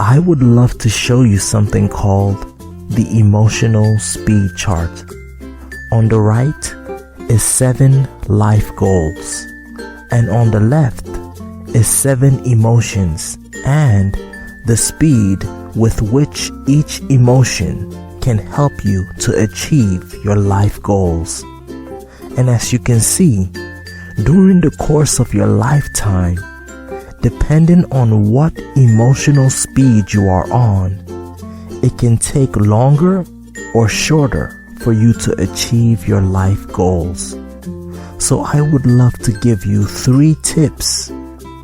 I would love to show you something called the emotional speed chart. On the right is 7 life goals, and on the left is 7 emotions and the speed with which each emotion can help you to achieve your life goals. And as you can see, during the course of your lifetime, depending on what emotional speed you are on, it can take longer or shorter for you to achieve your life goals. So I would love to give you 3 tips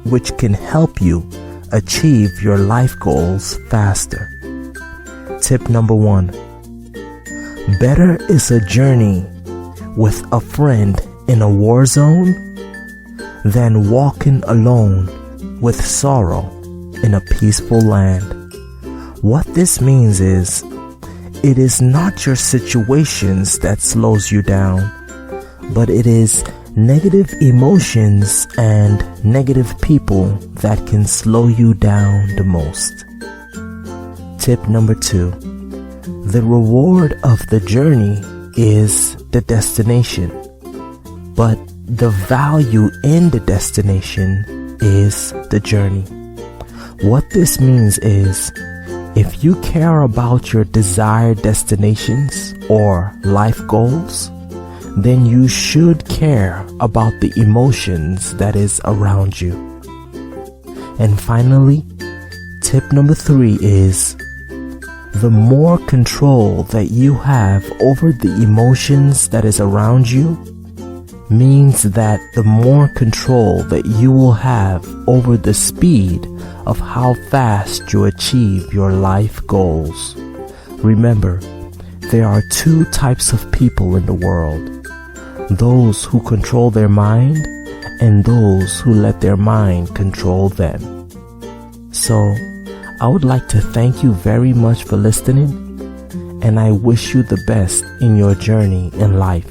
which can help you achieve your life goals faster. Tip number 1. Better is a journey with a friend in a war zone than walking alone with sorrow in a peaceful land. What this means is, it is not your situations that slows you down, but it is negative emotions and negative people that can slow you down the most. Tip number 2. The reward of the journey is the destination, but the value in the destination is the journey. What this means is, if you care about your desired destinations or life goals, then you should care about the emotions that is around you. And finally, tip number 3 is, the more control that you have over the emotions that is around you means that the more control that you will have over the speed of how fast you achieve your life goals. Remember, there are 2 types of people in the world: those who control their mind and those who let their mind control them. So, I would like to thank you very much for listening, and I wish you the best in your journey in life.